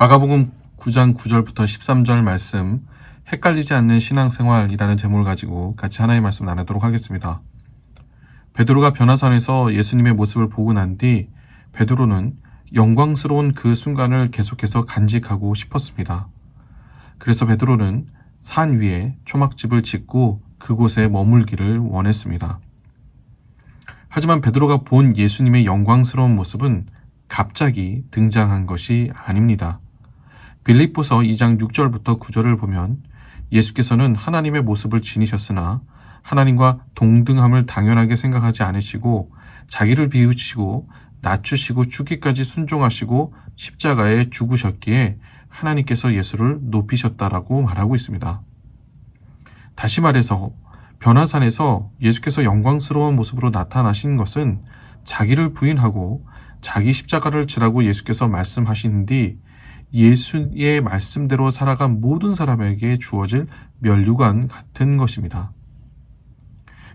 마가복음 9장 9절부터 13절 말씀, 헷갈리지 않는 신앙생활이라는 제목을 가지고 같이 하나의 말씀 나누도록 하겠습니다. 베드로가 변화산에서 예수님의 모습을 보고 난 뒤 베드로는 영광스러운 그 순간을 계속해서 간직하고 싶었습니다. 그래서 베드로는 산 위에 초막집을 짓고 그곳에 머물기를 원했습니다. 하지만 베드로가 본 예수님의 영광스러운 모습은 갑자기 등장한 것이 아닙니다. 빌립보서 2장 6절부터 9절을 보면 예수께서는 하나님의 모습을 지니셨으나 하나님과 동등함을 당연하게 생각하지 않으시고 자기를 비우시고 낮추시고 죽기까지 순종하시고 십자가에 죽으셨기에 하나님께서 예수를 높이셨다라고 말하고 있습니다. 다시 말해서 변화산에서 예수께서 영광스러운 모습으로 나타나신 것은 자기를 부인하고 자기 십자가를 지라고 예수께서 말씀하신 뒤 예수의 말씀대로 살아간 모든 사람에게 주어질 면류관 같은 것입니다.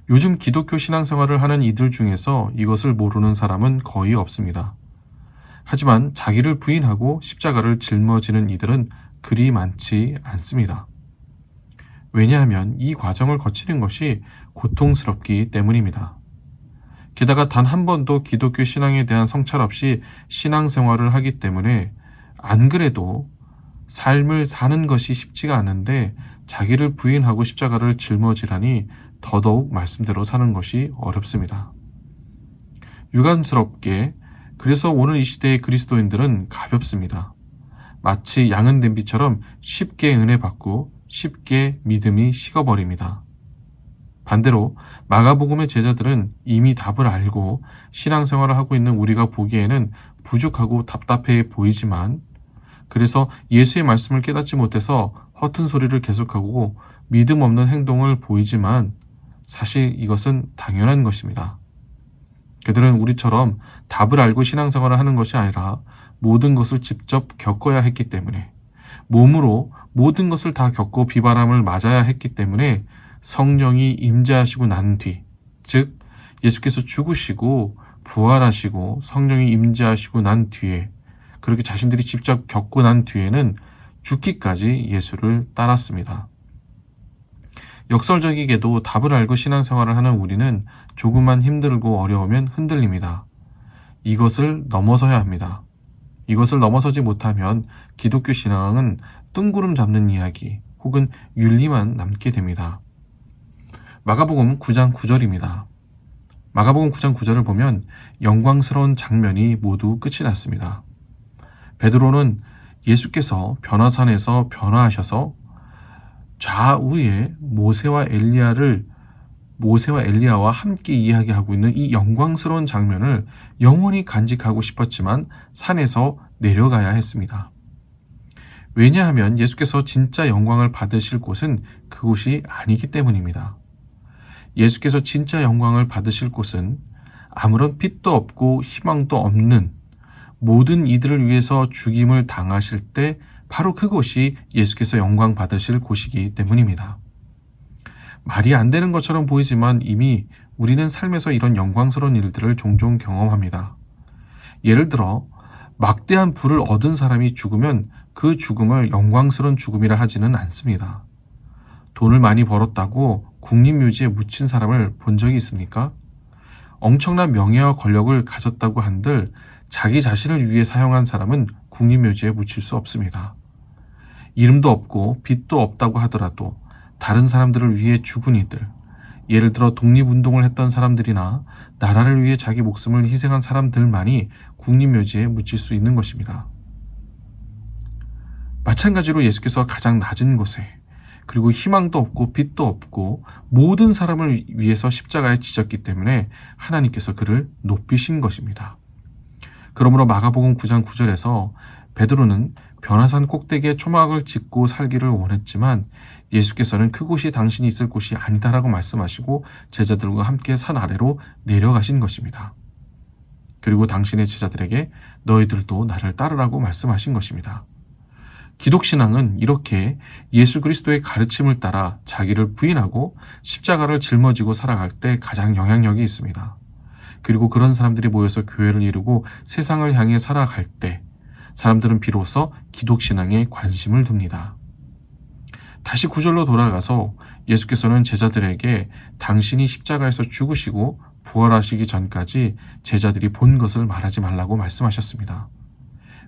요즘 기독교 신앙생활을 하는 이들 중에서 이것을 모르는 사람은 거의 없습니다. 하지만 자기를 부인하고 십자가를 짊어지는 이들은 그리 많지 않습니다. 왜냐하면 이 과정을 거치는 것이 고통스럽기 때문입니다. 게다가 단 한 번도 기독교 신앙에 대한 성찰 없이 신앙생활을 하기 때문에 안 그래도 삶을 사는 것이 쉽지가 않은데 자기를 부인하고 십자가를 짊어지라니 더더욱 말씀대로 사는 것이 어렵습니다. 유감스럽게 그래서 오늘 이 시대의 그리스도인들은 가볍습니다. 마치 양은 냄비처럼 쉽게 은혜 받고 쉽게 믿음이 식어버립니다. 반대로 마가복음의 제자들은 이미 답을 알고 신앙생활을 하고 있는 우리가 보기에는 부족하고 답답해 보이지만 그래서 예수의 말씀을 깨닫지 못해서 허튼 소리를 계속하고 믿음 없는 행동을 보이지만 사실 이것은 당연한 것입니다. 그들은 우리처럼 답을 알고 신앙생활을 하는 것이 아니라 모든 것을 직접 겪어야 했기 때문에 몸으로 모든 것을 다 겪고 비바람을 맞아야 했기 때문에 성령이 임재하시고 난 뒤, 즉 예수께서 죽으시고 부활하시고 성령이 임재하시고 난 뒤에 그렇게 자신들이 직접 겪고 난 뒤에는 죽기까지 예수를 따랐습니다. 역설적이게도 답을 알고 신앙생활을 하는 우리는 조금만 힘들고 어려우면 흔들립니다. 이것을 넘어서야 합니다. 이것을 넘어서지 못하면 기독교 신앙은 뜬구름 잡는 이야기 혹은 윤리만 남게 됩니다. 마가복음 9장 9절입니다. 마가복음 9장 9절을 보면 영광스러운 장면이 모두 끝이 났습니다. 베드로는 예수께서 변화산에서 변화하셔서 좌우에 모세와 엘리야와 함께 이야기하고 있는 이 영광스러운 장면을 영원히 간직하고 싶었지만 산에서 내려가야 했습니다. 왜냐하면 예수께서 진짜 영광을 받으실 곳은 그곳이 아니기 때문입니다. 예수께서 진짜 영광을 받으실 곳은 아무런 빛도 없고 희망도 없는 모든 이들을 위해서 죽임을 당하실 때 바로 그곳이 예수께서 영광 받으실 곳이기 때문입니다. 말이 안 되는 것처럼 보이지만 이미 우리는 삶에서 이런 영광스러운 일들을 종종 경험합니다. 예를 들어 막대한 부를 얻은 사람이 죽으면 그 죽음을 영광스러운 죽음이라 하지는 않습니다. 돈을 많이 벌었다고 국립묘지에 묻힌 사람을 본 적이 있습니까? 엄청난 명예와 권력을 가졌다고 한들 자기 자신을 위해 사용한 사람은 국립묘지에 묻힐 수 없습니다. 이름도 없고 빚도 없다고 하더라도 다른 사람들을 위해 죽은 이들, 예를 들어 독립운동을 했던 사람들이나 나라를 위해 자기 목숨을 희생한 사람들만이 국립묘지에 묻힐 수 있는 것입니다. 마찬가지로 예수께서 가장 낮은 곳에 그리고 희망도 없고 빛도 없고 모든 사람을 위해서 십자가에 지셨기 때문에 하나님께서 그를 높이신 것입니다. 그러므로 마가복음 9장 9절에서 베드로는 변화산 꼭대기에 초막을 짓고 살기를 원했지만 예수께서는 그곳이 당신이 있을 곳이 아니다라고 말씀하시고 제자들과 함께 산 아래로 내려가신 것입니다. 그리고 당신의 제자들에게 너희들도 나를 따르라고 말씀하신 것입니다. 기독신앙은 이렇게 예수 그리스도의 가르침을 따라 자기를 부인하고 십자가를 짊어지고 살아갈 때 가장 영향력이 있습니다. 그리고 그런 사람들이 모여서 교회를 이루고 세상을 향해 살아갈 때 사람들은 비로소 기독신앙에 관심을 둡니다. 다시 9절로 돌아가서 예수께서는 제자들에게 당신이 십자가에서 죽으시고 부활하시기 전까지 제자들이 본 것을 말하지 말라고 말씀하셨습니다.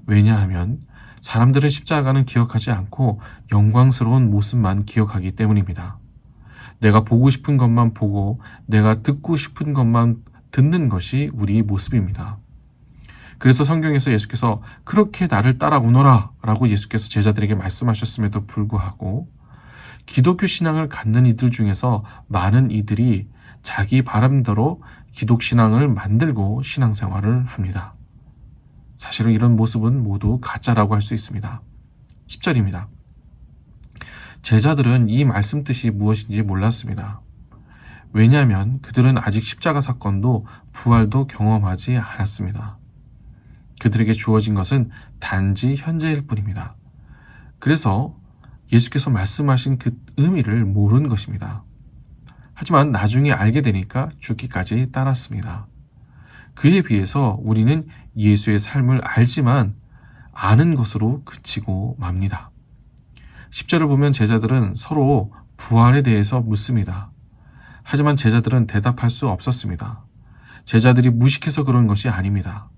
왜냐하면 사람들은 십자가는 기억하지 않고 영광스러운 모습만 기억하기 때문입니다. 내가 보고 싶은 것만 보고 내가 듣고 싶은 것만 듣는 것이 우리 모습입니다. 그래서 성경에서 예수께서 그렇게 나를 따라오너라 라고 예수께서 제자들에게 말씀하셨음에도 불구하고 기독교 신앙을 갖는 이들 중에서 많은 이들이 자기 바람대로 기독신앙을 만들고 신앙생활을 합니다. 사실은 이런 모습은 모두 가짜라고 할 수 있습니다. 10절입니다. 제자들은 이 말씀 뜻이 무엇인지 몰랐습니다. 왜냐하면 그들은 아직 십자가 사건도 부활도 경험하지 않았습니다. 그들에게 주어진 것은 단지 현재일 뿐입니다. 그래서 예수께서 말씀하신 그 의미를 모르는 것입니다. 하지만 나중에 알게 되니까 죽기까지 따랐습니다. 그에 비해서 우리는 예수의 삶을 알지만 아는 것으로 그치고 맙니다. 10절을 보면 제자들은 서로 부활에 대해서 묻습니다. 하지만 제자들은 대답할 수 없었습니다. 제자들이 무식해서 그런 것이 아닙니다.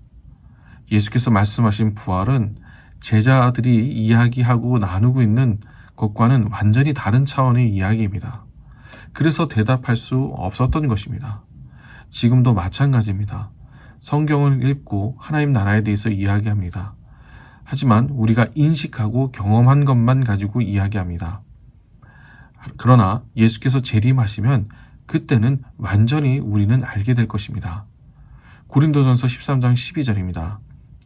예수께서 말씀하신 부활은 제자들이 이야기하고 나누고 있는 것과는 완전히 다른 차원의 이야기입니다. 그래서 대답할 수 없었던 것입니다. 지금도 마찬가지입니다. 성경을 읽고 하나님 나라에 대해서 이야기합니다. 하지만 우리가 인식하고 경험한 것만 가지고 이야기합니다. 그러나 예수께서 재림하시면 그때는 완전히 우리는 알게 될 것입니다. 고린도전서 13장 12절입니다.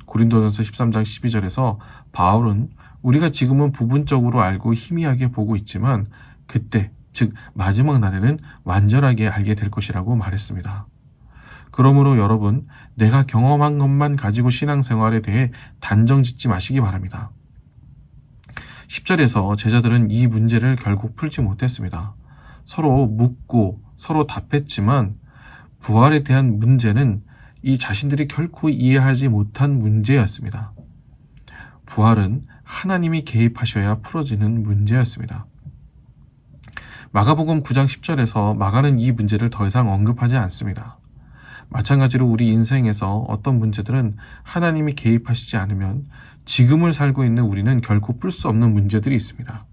고린도전서 13장 12절에서 바울은 우리가 지금은 부분적으로 알고 희미하게 보고 있지만 그때, 즉 마지막 날에는 완전하게 알게 될 것이라고 말했습니다. 그러므로 여러분, 내가 경험한 것만 가지고 신앙생활에 대해 단정 짓지 마시기 바랍니다. 10절에서 제자들은 이 문제를 결국 풀지 못했습니다. 서로 묻고 서로 답했지만 부활에 대한 문제는 이 자신들이 결코 이해하지 못한 문제였습니다. 부활은 하나님이 개입하셔야 풀어지는 문제였습니다. 마가복음 9장 10절에서 마가는 이 문제를 더 이상 언급하지 않습니다. 마찬가지로 우리 인생에서 어떤 문제들은 하나님이 개입하시지 않으면 지금을 살고 있는 우리는 결코 풀 수 없는 문제들이 있습니다.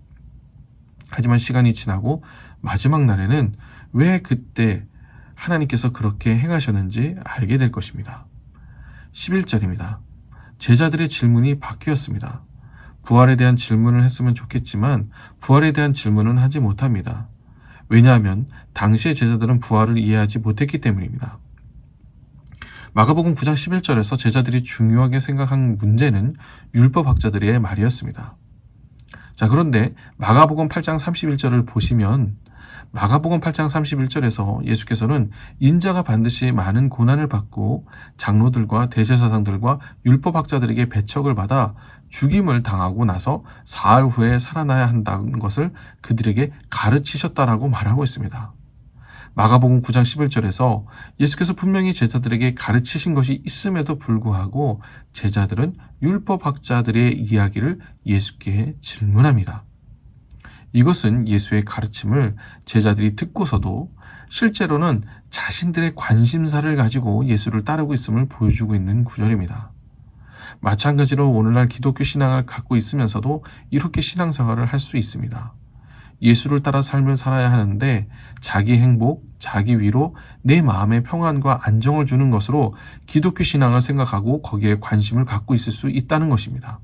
하지만 시간이 지나고 마지막 날에는 왜 그때 하나님께서 그렇게 행하셨는지 알게 될 것입니다. 11절입니다. 제자들의 질문이 바뀌었습니다. 부활에 대한 질문을 했으면 좋겠지만 부활에 대한 질문은 하지 못합니다. 왜냐하면 당시의 제자들은 부활을 이해하지 못했기 때문입니다. 마가복음 9장 11절에서 제자들이 중요하게 생각한 문제는 율법학자들의 말이었습니다. 자, 그런데 마가복음 8장 31절을 보시면 마가복음 8장 31절에서 예수께서는 인자가 반드시 많은 고난을 받고 장로들과 대제사장들과 율법학자들에게 배척을 받아 죽임을 당하고 나서 사흘 후에 살아나야 한다는 것을 그들에게 가르치셨다라고 말하고 있습니다. 마가복음 9장 11절에서 예수께서 분명히 제자들에게 가르치신 것이 있음에도 불구하고 제자들은 율법학자들의 이야기를 예수께 질문합니다. 이것은 예수의 가르침을 제자들이 듣고서도 실제로는 자신들의 관심사를 가지고 예수를 따르고 있음을 보여주고 있는 구절입니다. 마찬가지로 오늘날 기독교 신앙을 갖고 있으면서도 이렇게 신앙생활을 할 수 있습니다. 예수를 따라 삶을 살아야 하는데 자기 행복, 자기 위로, 내 마음의 평안과 안정을 주는 것으로 기독교 신앙을 생각하고 거기에 관심을 갖고 있을 수 있다는 것입니다.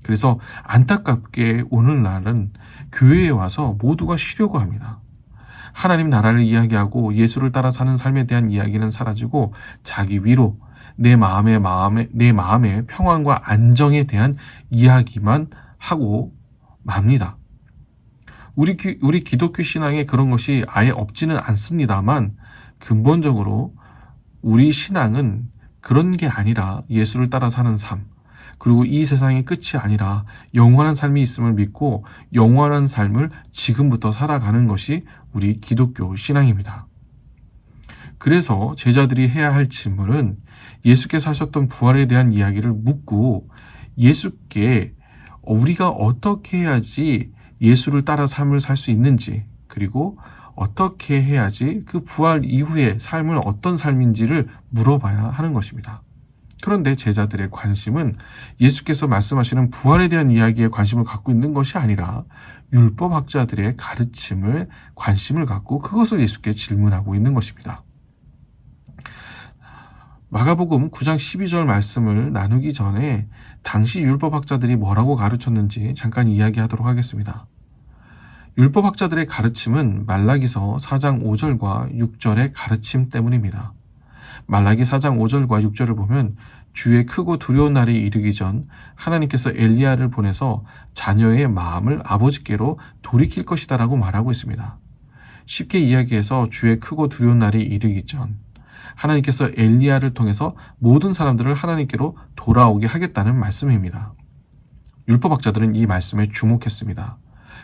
그래서 안타깝게 오늘날은 교회에 와서 모두가 쉬려고 합니다. 하나님 나라를 이야기하고 예수를 따라 사는 삶에 대한 이야기는 사라지고 자기 위로, 내 마음의 평안과 안정에 대한 이야기만 하고 맙니다. 우리 기독교 신앙에 그런 것이 아예 없지는 않습니다만 근본적으로 우리 신앙은 그런 게 아니라 예수를 따라 사는 삶, 그리고 이 세상의 끝이 아니라 영원한 삶이 있음을 믿고 영원한 삶을 지금부터 살아가는 것이 우리 기독교 신앙입니다. 그래서 제자들이 해야 할 질문은 예수께서 하셨던 부활에 대한 이야기를 묻고 예수께 우리가 어떻게 해야지 예수를 따라 삶을 살 수 있는지, 그리고 어떻게 해야지 그 부활 이후의 삶은 어떤 삶인지를 물어봐야 하는 것입니다. 그런데 제자들의 관심은 예수께서 말씀하시는 부활에 대한 이야기에 관심을 갖고 있는 것이 아니라 율법학자들의 가르침을 관심을 갖고 그것을 예수께 질문하고 있는 것입니다. 마가복음 9장 12절 말씀을 나누기 전에 당시 율법학자들이 뭐라고 가르쳤는지 잠깐 이야기하도록 하겠습니다. 율법학자들의 가르침은 말라기서 4장 5절과 6절의 가르침 때문입니다. 말라기 4장 5절과 6절을 보면 주의 크고 두려운 날이 이르기 전 하나님께서 엘리야를 보내서 자녀의 마음을 아버지께로 돌이킬 것이다 라고 말하고 있습니다. 쉽게 이야기해서 주의 크고 두려운 날이 이르기 전 하나님께서 엘리야를 통해서 모든 사람들을 하나님께로 돌아오게 하겠다는 말씀입니다. 율법학자들은 이 말씀에 주목했습니다.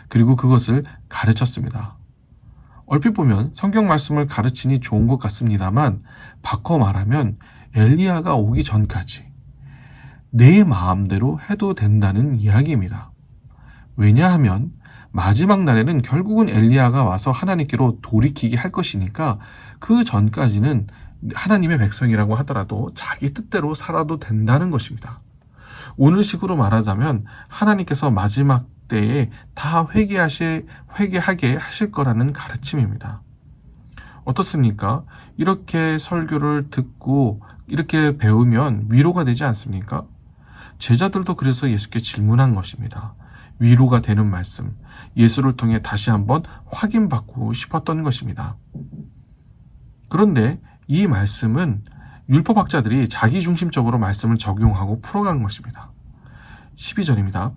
그리고 그것을 가르쳤습니다. 얼핏 보면 성경 말씀을 가르치니 좋은 것 같습니다만 바꿔 말하면 엘리야가 오기 전까지 내 마음대로 해도 된다는 이야기입니다. 왜냐하면 마지막 날에는 결국은 엘리야가 와서 하나님께로 돌이키게 할 것이니까 그 전까지는 하나님의 백성이라고 하더라도 자기 뜻대로 살아도 된다는 것입니다. 오늘식으로 말하자면 하나님께서 마지막 때에 다 회개하게 하실 거라는 가르침입니다. 어떻습니까? 이렇게 설교를 듣고 이렇게 배우면 위로가 되지 않습니까? 제자들도 그래서 예수께 질문한 것입니다. 위로가 되는 말씀, 예수를 통해 다시 한번 확인받고 싶었던 것입니다. 그런데 이 말씀은 율법학자들이 자기중심적으로 말씀을 적용하고 풀어간 것입니다. 12절입니다.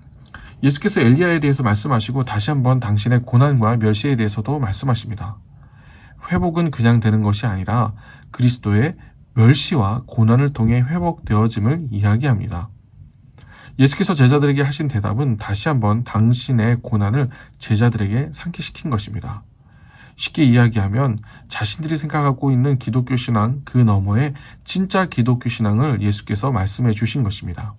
예수께서 엘리야에 대해서 말씀하시고 다시 한번 당신의 고난과 멸시에 대해서도 말씀하십니다. 회복은 그냥 되는 것이 아니라 그리스도의 멸시와 고난을 통해 회복되어짐을 이야기합니다. 예수께서 제자들에게 하신 대답은 다시 한번 당신의 고난을 제자들에게 상기시킨 것입니다. 쉽게 이야기하면 자신들이 생각하고 있는 기독교 신앙 그 너머에 진짜 기독교 신앙을 예수께서 말씀해 주신 것입니다.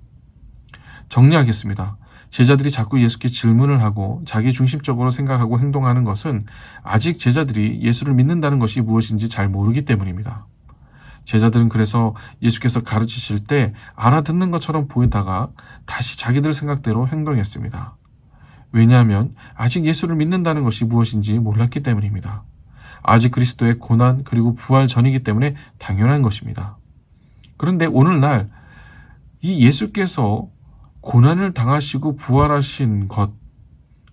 정리하겠습니다. 제자들이 자꾸 예수께 질문을 하고 자기 중심적으로 생각하고 행동하는 것은 아직 제자들이 예수를 믿는다는 것이 무엇인지 잘 모르기 때문입니다. 제자들은 그래서 예수께서 가르치실 때 알아듣는 것처럼 보이다가 다시 자기들 생각대로 행동했습니다. 왜냐하면 아직 예수를 믿는다는 것이 무엇인지 몰랐기 때문입니다. 아직 그리스도의 고난 그리고 부활 전이기 때문에 당연한 것입니다. 그런데 오늘날 이 예수께서 고난을 당하시고 부활하신 것,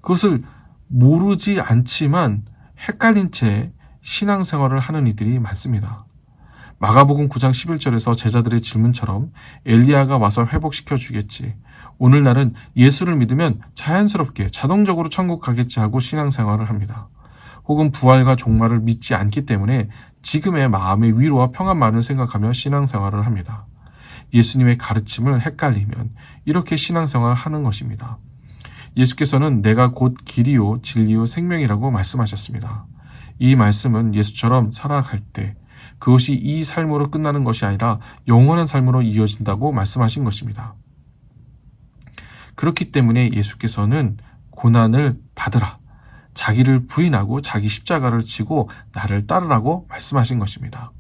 그것을 모르지 않지만 헷갈린 채 신앙생활을 하는 이들이 많습니다. 마가복음 9장 11절에서 제자들의 질문처럼 엘리야가 와서 회복시켜 주겠지, 오늘날은 예수를 믿으면 자연스럽게 자동적으로 천국 가겠지 하고 신앙생활을 합니다. 혹은 부활과 종말을 믿지 않기 때문에 지금의 마음의 위로와 평안만을 생각하며 신앙생활을 합니다. 예수님의 가르침을 헷갈리면 이렇게 신앙생활을 하는 것입니다. 예수께서는 내가 곧 길이요 진리요 생명이라고 말씀하셨습니다. 이 말씀은 예수처럼 살아갈 때 그것이 이 삶으로 끝나는 것이 아니라 영원한 삶으로 이어진다고 말씀하신 것입니다. 그렇기 때문에 예수께서는 고난을 받으라, 자기를 부인하고 자기 십자가를 지고 나를 따르라고 말씀하신 것입니다.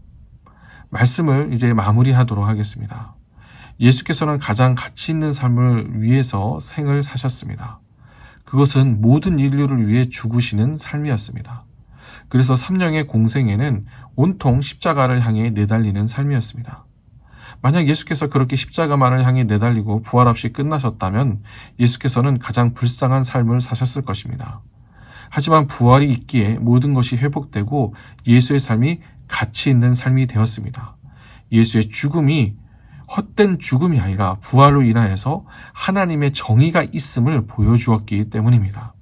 말씀을 이제 마무리하도록 하겠습니다. 예수께서는 가장 가치 있는 삶을 위해서 생을 사셨습니다. 그것은 모든 인류를 위해 죽으시는 삶이었습니다. 그래서 삼령의 공생애는 온통 십자가를 향해 내달리는 삶이었습니다. 만약 예수께서 그렇게 십자가만을 향해 내달리고 부활 없이 끝나셨다면 예수께서는 가장 불쌍한 삶을 사셨을 것입니다. 하지만 부활이 있기에 모든 것이 회복되고 예수의 삶이 가치 있는 삶이 되었습니다. 예수의 죽음이 헛된 죽음이 아니라 부활로 인하여서 하나님의 정의가 있음을 보여주었기 때문입니다.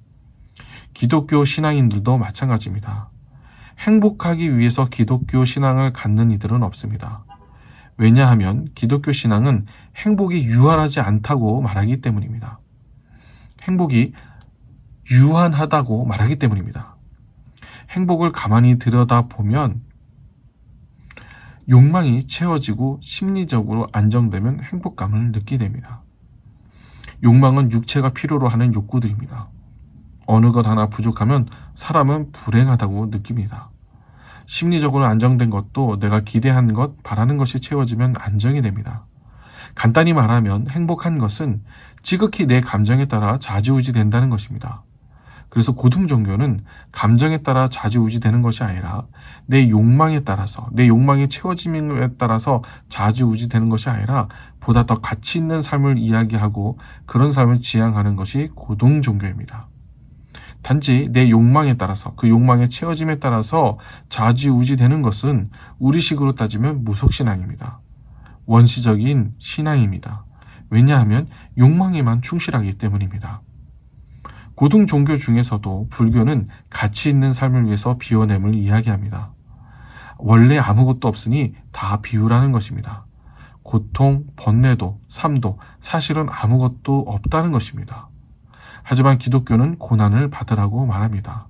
기독교 신앙인들도 마찬가지입니다. 행복하기 위해서 기독교 신앙을 갖는 이들은 없습니다. 왜냐하면 기독교 신앙은 행복이 유한하지 않다고 말하기 때문입니다. 행복이 유한하다고 말하기 때문입니다. 행복을 가만히 들여다보면 욕망이 채워지고 심리적으로 안정되면 행복감을 느끼게 됩니다. 욕망은 육체가 필요로 하는 욕구들입니다. 어느 것 하나 부족하면 사람은 불행하다고 느낍니다. 심리적으로 안정된 것도 내가 기대한 것, 바라는 것이 채워지면 안정이 됩니다. 간단히 말하면 행복한 것은 지극히 내 감정에 따라 좌지우지 된다는 것입니다. 그래서 고등 종교는 감정에 따라 좌지우지 되는 것이 아니라 내 욕망에 따라서, 내 욕망의 채워짐에 따라서 좌지우지 되는 것이 아니라 보다 더 가치 있는 삶을 이야기하고 그런 삶을 지향하는 것이 고등 종교입니다. 단지 내 욕망에 따라서, 그 욕망의 채워짐에 따라서 좌지우지 되는 것은 우리식으로 따지면 무속신앙입니다. 원시적인 신앙입니다. 왜냐하면 욕망에만 충실하기 때문입니다. 고등 종교 중에서도 불교는 가치 있는 삶을 위해서 비워냄을 이야기합니다. 원래 아무것도 없으니 다 비우라는 것입니다. 고통, 번뇌도, 삶도 사실은 아무것도 없다는 것입니다. 하지만 기독교는 고난을 받으라고 말합니다.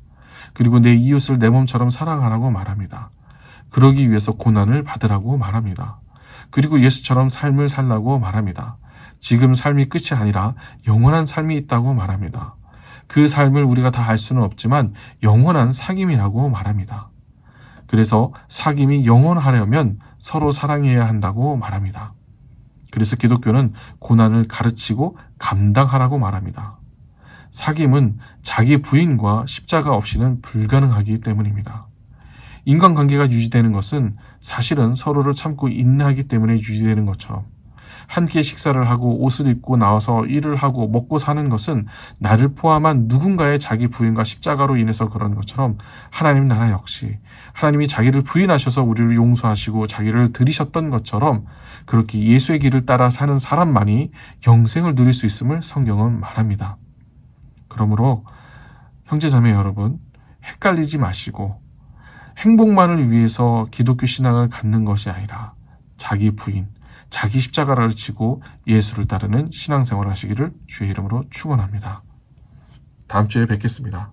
그리고 내 이웃을 내 몸처럼 사랑하라고 말합니다. 그러기 위해서 고난을 받으라고 말합니다. 그리고 예수처럼 삶을 살라고 말합니다. 지금 삶이 끝이 아니라 영원한 삶이 있다고 말합니다. 그 삶을 우리가 다 알 수는 없지만 영원한 사귐이라고 말합니다. 그래서 사귐이 영원하려면 서로 사랑해야 한다고 말합니다. 그래서 기독교는 고난을 가르치고 감당하라고 말합니다. 사귐은 자기 부인과 십자가 없이는 불가능하기 때문입니다. 인간관계가 유지되는 것은 사실은 서로를 참고 인내하기 때문에 유지되는 것처럼 함께 식사를 하고 옷을 입고 나와서 일을 하고 먹고 사는 것은 나를 포함한 누군가의 자기 부인과 십자가로 인해서 그런 것처럼 하나님 나라 역시 하나님이 자기를 부인하셔서 우리를 용서하시고 자기를 들이셨던 것처럼 그렇게 예수의 길을 따라 사는 사람만이 영생을 누릴 수 있음을 성경은 말합니다. 그러므로 형제자매 여러분, 헷갈리지 마시고 행복만을 위해서 기독교 신앙을 갖는 것이 아니라 자기 부인, 자기 십자가를 지고 예수를 따르는 신앙생활을 하시기를 주의 이름으로 축원합니다. 다음 주에 뵙겠습니다.